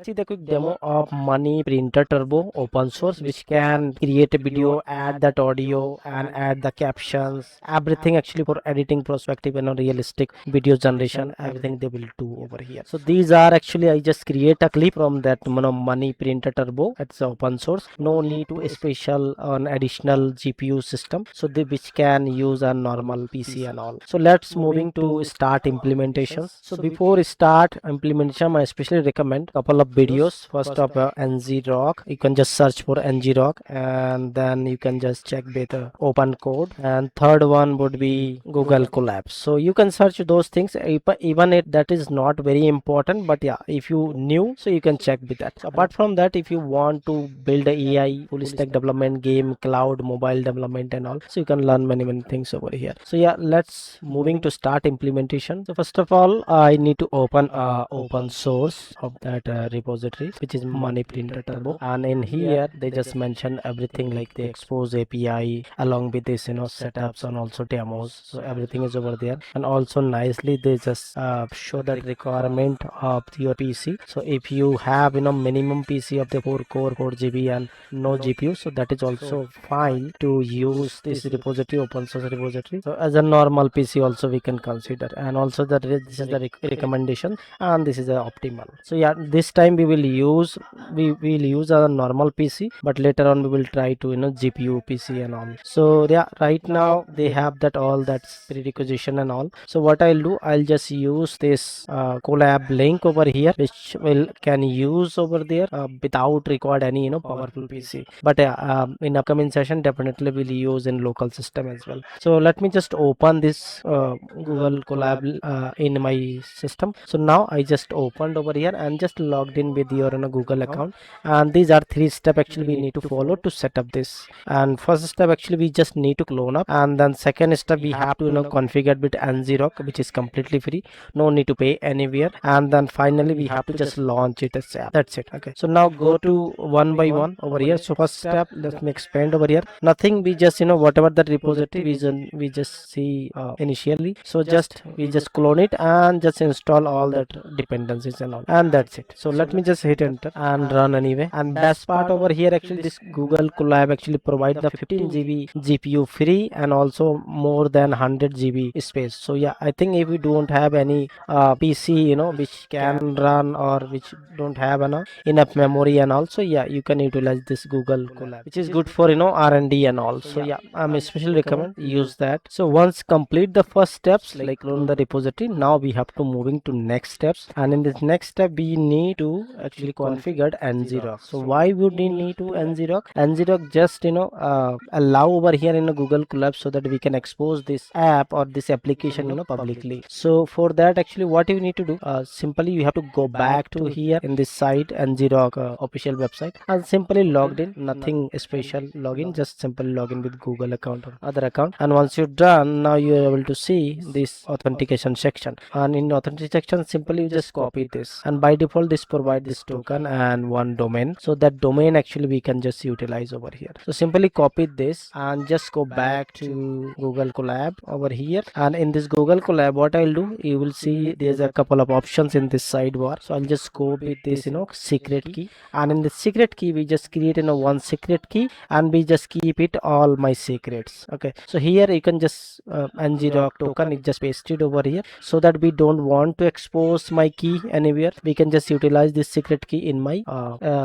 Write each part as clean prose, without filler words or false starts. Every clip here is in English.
See the quick demo of MoneyPrinterTurbo open source, which can create a video, add that audio, and add the captions, everything actually for editing, perspective, and realistic video generation. Everything they will do over here. So these are actually I just create a clip from that MoneyPrinterTurbo. It's open source. No need to a special an additional GPU system. So they which can use a normal PC and all. So let's moving to start implementations. So before start implementation, I especially recommend couple of videos. First of Ngrok, you can just search for Ngrok, and then you can just check better OpenCode, and third one would be Google Colab. So you can search those things, even it that is not very important, but yeah, if you new, so you can check with that. So apart from that, if you want to build a AI full stack development, game, cloud, mobile development and all, so you can learn many things over here. So yeah, let's moving to start implementation. So first of all, I need to open open source of that repository, which is MoneyPrinterTurbo, and in here they just mention everything like the expose API along with this setups and also demos. So everything is over there, and also nicely they just show that requirement of your PC. So if you have minimum PC of the 4 core 4 GB and no GPU, so that is also fine to use this repository, open source repository. So as a normal PC also we can consider, and also this is the recommendation, and this is the optimal. So yeah, this time we will use a normal PC, but later on we will try to GPU PC and all. So yeah, right now they have that all that's prerequisition and all. So what I'll do, I'll just use this collab link over here, which will can use over there without required any powerful PC. But in upcoming session definitely we'll use in local system as well. So let me just open this Google Colab in my system. So now I just opened over here and just logged in with your Google account, and these are 3 steps actually we need to follow to set up this. And first step actually we just need to clone up, and then second step we have to configure with Ngrok, which is completely free, no need to pay anywhere, and then finally we have to just launch it as app. That's it. Okay, so now go to one by one over here. So first step, let me expand over here. Nothing, we just whatever the repository we just see initially, so just we just clone it and just install all that dependencies and all, and that's it. So let me just hit enter and run anyway. And best part over here, actually this Google Colab actually provide the 15 GB GPU free and also more than 100 GB space. So yeah, I think if we don't have any PC which can run or which don't have enough memory, and also yeah, you can utilize this Google Colab, which is good for R&D and all. So yeah, I'm especially recommend use that. So once complete the first steps like clone the repository, now we have to moving to next steps, and in this next step we need to actually configure Ngrok. So why would we need to Ngrok? Ngrok just allow over here in a Google Colab so that we can expose this app or this application publicly. So for that actually what you need to do, simply you have to go back to here in this site Ngrok official website and simply logged in, nothing special login, just simply login with Google account or other account. And once you're done, now you're able to see this authentication section, and in authentication section simply you just copy this, and by default this provide this token and one domain. So that domain actually we can just utilize over here. So simply copy this and just go back to Google Colab over here, and in this Google Colab what I'll do, you will see there's a couple of options in this sidebar. So I'll just go with this secret key, and in the secret key we just create one secret key and we just keep it all my secrets. Okay, so here you can just Ngrok token, it just pasted over here, so that we don't want to expose my key anywhere, we can just utilize this secret key in my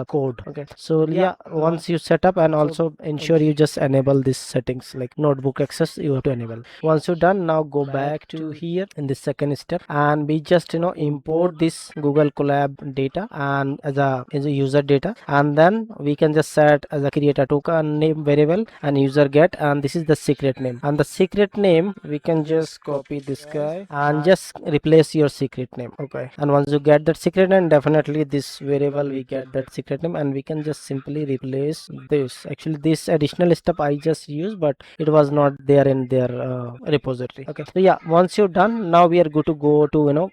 code. Okay, so yeah, once you set up, and also ensure you just enable this settings like notebook access, you have to enable. Once you're done, now go back to here in the second step, and we just import this Google Colab data and as a user data, and then we can just set as a create a token name variable and user get, and this is the secret name, and the secret name we can just copy this guy and just replace your secret name. Okay, and once you get that secret name, definitely this variable we get that secret name, and we can just simply replace this. Actually this additional step I just used, but it was not there in their repository. Okay, so yeah, once you're done, now we are good to go to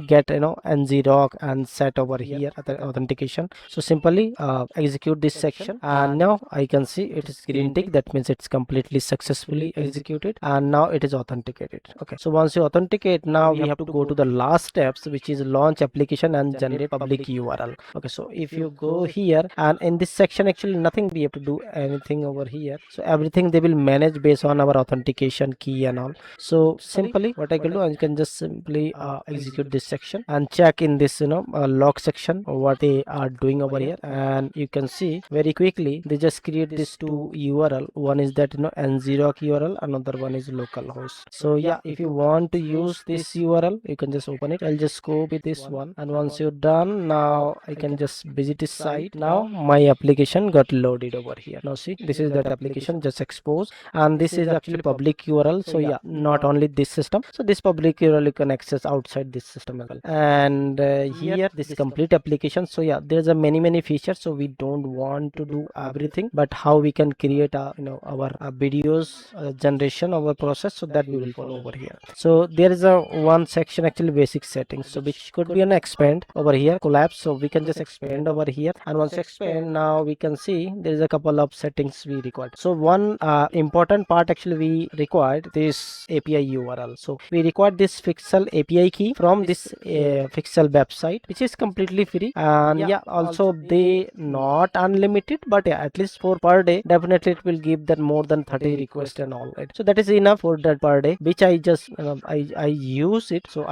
get Ngrok and set over here the authentication. So simply execute this section, and now I can see it is green tick, that means it's completely successfully executed, and now it is authenticated. Okay, so once you authenticate, now we have to go to the last steps, which is launch application and generate public public URL. Okay, so if you go here and in this section, actually nothing we have to do anything over here. So everything they will manage based on our authentication key and all. So simply what I can do, I can just simply execute this section and check in this log section what they are doing over here, and you can see very quickly they just create this two URL. One is that Ngrok URL, another one is localhost. So yeah, if you want to use this URL, you can just open it. I'll just copy this one, and once you're done, now I can just visit this site. Now my application got loaded over here. Now see, this is that application just exposed, and this is actually public URL. So yeah, not only this system, so this public URL you can access outside this system as well. And here this complete application. So yeah, there's a many features, so we don't want to do everything, but how we can create our videos generation of our process, so that we will follow over here. So there is a one section actually basic settings, so which could be an expand over here collapse. So we can just expand over here, and once expand, now we can see there is a couple of settings we required. So one important part actually we required this API URL. So we required this Pexels API key from this Pexels website, which is completely free, and yeah, also they not unlimited, but yeah, at least for per day definitely it will give that more than 30 requests and all, right? So that is enough for that per day, which I just I use it. So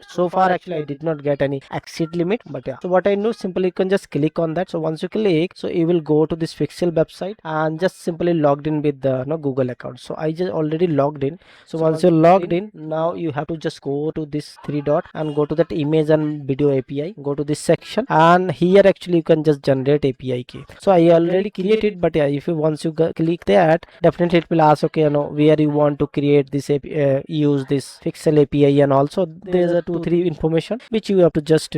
so far actually I did not get any exceed limit, but yeah, so what I know, simply you can just click on that. So once you click, so you will go to this Pexels website and just simply logged in with the Google account. So I just already logged in. So once you're logged in, now you have to just go to this three dot and go to that image and video API, go to this section, and here actually you can just generate API key. So I already created, but yeah, if you once you click that, definitely it will ask, okay, where you want to create this use this Pexels API, and also there's a 2-3 information which you have to just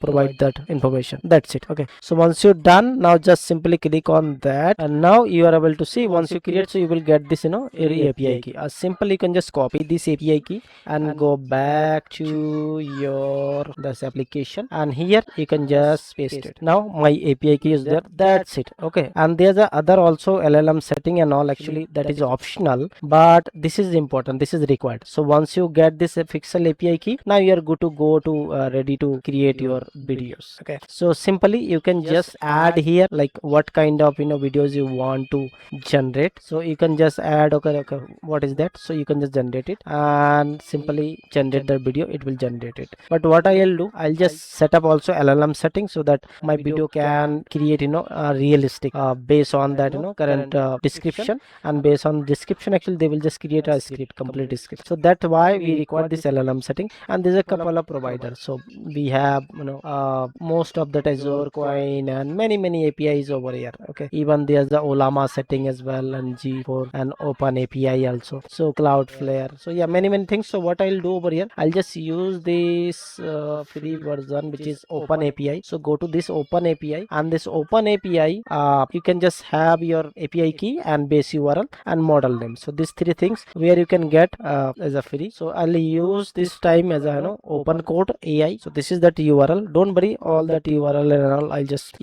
provide that information. That's it. Okay, so once you're done, now just simply click on that, and now you are able to see once you create, so you will get this API key. Simple, you can just copy this API key and go back to your this application, and here you can just paste it. Now my API key is there. That's it. Okay, and there's a other also LLM setting and all, actually that is optional, but this is important, this is required. So once you get this Pexels API key, now you are good to go to ready to create your videos. Okay, so simply you can just add here like what kind of videos you want to generate. So you can just add, okay, what is that? So you can just generate it and simply generate the video, it will generate it. But what I'll do, I'll just set up also LLM setting, so that my video can create realistic based on that current description, and based on description actually they will just create a script, complete script. So that's why we require this LLM setting, and there's a couple of providers. So we have most of that Azure Coin and many APIs over here. Okay, even there's the Ollama setting as well, and G4 and OpenAI also, so Cloudflare. So yeah, many things. So what I'll do over here, I'll just use this free version, which is OpenAPI. So go to this OpenAPI, and this OpenAPI you can just have your API key and base URL and model name. So these three things where you can get as a free. So I'll use this time as a OpenCodeAI. So this is that URL. Don't worry, all that URL and all I'll just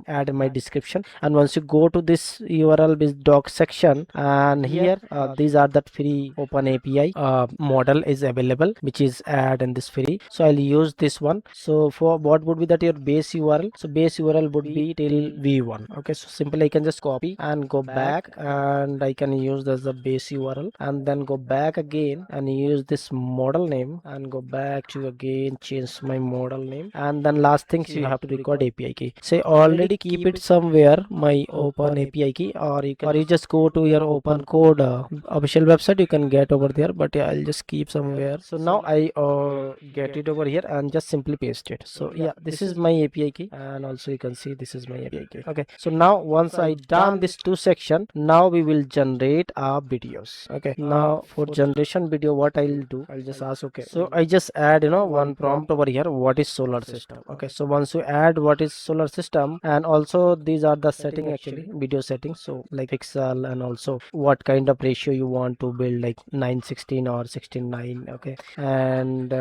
add in my description. And once you go to this URL with doc section, and here these are that free OpenAPI model is available, which is add in this free. So I'll use this one. So for what would be that your base URL? So base URL would be till v1. Okay, so simply I can just copy and go back, and I can use this the base URL, and then go back again and use this model name, and go back to again change my model name, and then last things you have to record API key. Say already keep it somewhere my open API key, or you just go to your OpenCode official website, you can get over there, but yeah, I'll just keep somewhere. So now I get it over here and just simply paste it. So yeah, this is my API key, and also you can see this is my API key. Okay, so now once I done this two section, now we will generate our videos. Okay, now for generation video, what I'll do, I'll just ask, okay, so I just add one prompt over here, what is solar system. Okay, so once you add what is solar system, and also these are the setting actually video settings, so like pixel, and also what kind of ratio you want to build, like 9:16 or 16:9. Okay, and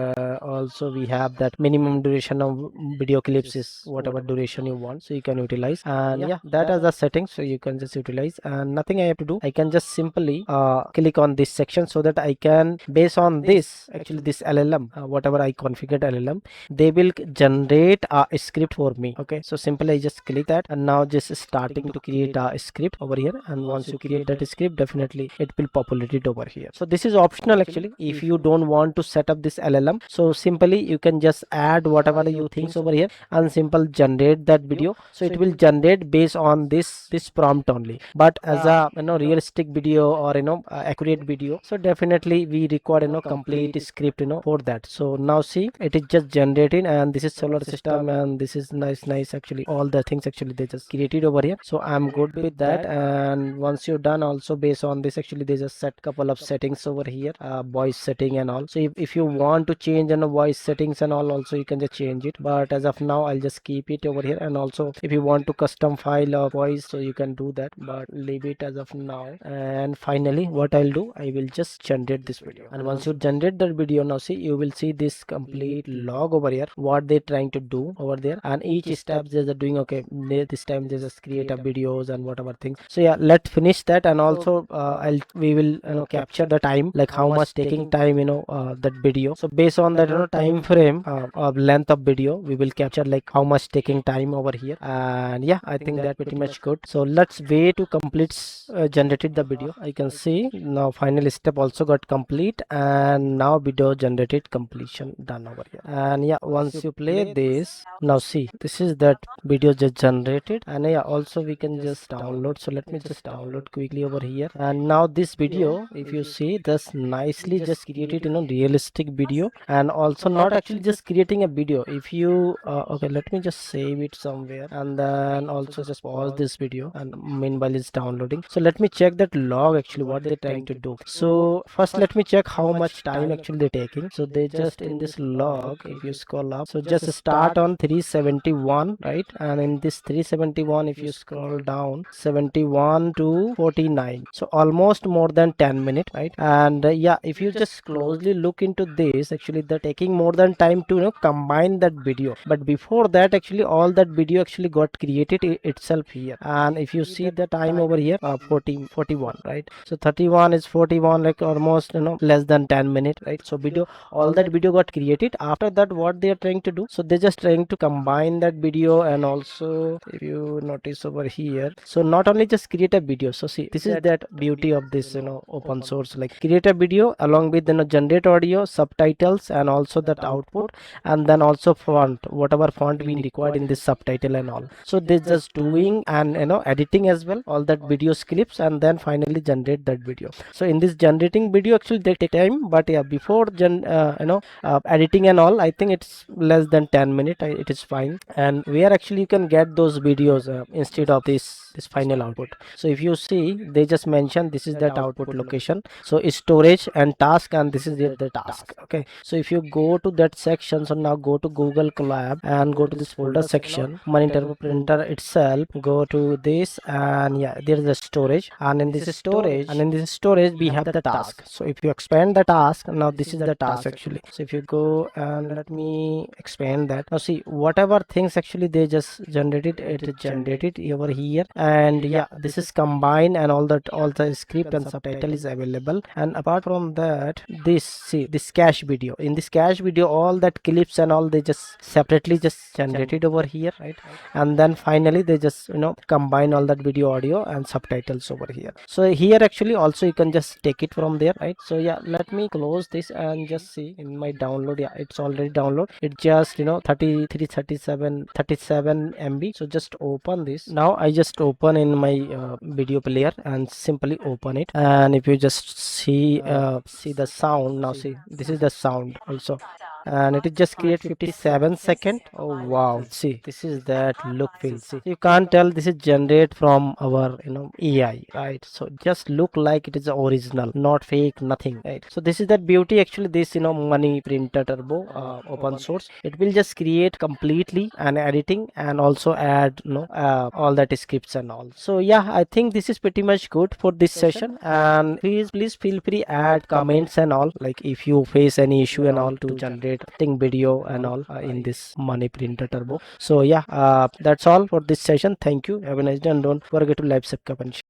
also we have that minimum duration of video clips is whatever duration you want, so you can utilize, and yeah, that is the settings, so you can just utilize, and nothing I have to do. I can just simply click on this section, so that I can, based on this actually this LLM, whatever I configured LLM, they will generate a script for me. Okay, so simply I just click that, and now just starting to create a script over here. And once you create that script, definitely it will populate it over here. So this is optional actually. If you don't want to set up this LLM, so simply you can just add whatever you think over here and simple generate that video. So it will generate based on this prompt only. But as a realistic video or accurate video, so definitely we require complete script for that. So now see, it is just generating, and this is solar system, and this is nice actually. All the things actually they just created over here. So I'm good with that. And once you're done, also based on this actually they just set couple of settings over here, voice setting and all. So if you want to change voice settings and all, also you can just change it, but as of now I'll just keep it over here. And also if you want to custom file or voice, so you can do that, but leave it as of now. And finally what I'll do, I will just generate this video. And once you generate that video, now see, you will see this complete log over here, what they're trying to do over there, and each step they're doing. Okay, this time they just create a videos and whatever things. So yeah, let's finish that. And also we will capture the time, like how much taking time that video. So based on that time frame of length of video, we will capture like how much taking time over here. And yeah, I think that pretty much good. So let's wait to complete generated the video. I can see now final step also got complete, and now video generated completion done over here. And yeah, once you play this, now see, this is that video just generated. And yeah, also we can just download. So let me just download quickly over here. And now this video, if you see, this nicely just created realistic video. And also not actually just creating a video. If you okay, let me just save it somewhere, and then also just pause this video, and meanwhile it's downloading. So let me check that log actually what they're trying to do. So first let me check how much time actually they're taking. So they just in this log, if you scroll up, so just start on 371, right? And in this 371, if you scroll down, 71 to 49, so almost more than 10 minutes, right? And yeah, if you just closely look into this, actually they're taking more than time to combine that video. But before that, actually all that video actually got created itself here. And if you see the time over here, 41, right? So 31 is 41, like almost less than 10 minutes, right? So video, all that video got created. After that, what they are trying to do, so they're just trying to combine that video. And also if you notice over here, so not only just create a video. So see, this is that beauty of this open source, like create a video along with generate audio, subtitles, and also that output, and then also font, whatever font we required in this subtitle and all. So they're just doing and editing as well all that video clips, and then finally generate that video. So in this generating video actually they take time, but yeah, before editing and all, I think it's less than 10 minutes. It is fine. And where actually you can get those videos instead of this final output. So if you see, they just mentioned this is that output location. So it's storage and task, and this is the task. Okay, so if you go to that section, so now go to Google Colab and go to this folder section, MoneyPrinter printer itself, go to this, and yeah, there is a storage. And in this storage we have the task. So if you expand the task, now this is the task actually. So if you go, and let me expand that. Now see, whatever things actually they just generated, it is generated over here. And yeah, this is combined, and all the script and subtitle is available. And apart from that, this cache video, in this cache video, all that clips and all they just separately just generated over here, right? And then finally they just combine all that video, audio, and subtitles over here. So here actually also you can just take it from there, right? So yeah, let me close this and just see in my download. Yeah, it's already download. It just 37 MB. So just open this. Now I just open in my video player and simply open it. And if you just see the sound, now see, this is the sound also, and it is just create 57 second. Oh wow, see, this is that look feel. See, you can't tell this is generate from our AI, right? So just look like it is original, not fake, nothing, right? So this is that beauty actually. This MoneyPrinterTurbo open source, it will just create completely and editing, and also add all that scripts and all. So yeah, I think this is pretty much good for this session. And please feel free add comments and all, like if you face any issue and all to generate video and all in this MoneyPrinterTurbo. So yeah, that's all for this session. Thank you, have a nice day, and don't forget to like, subscribe, and share.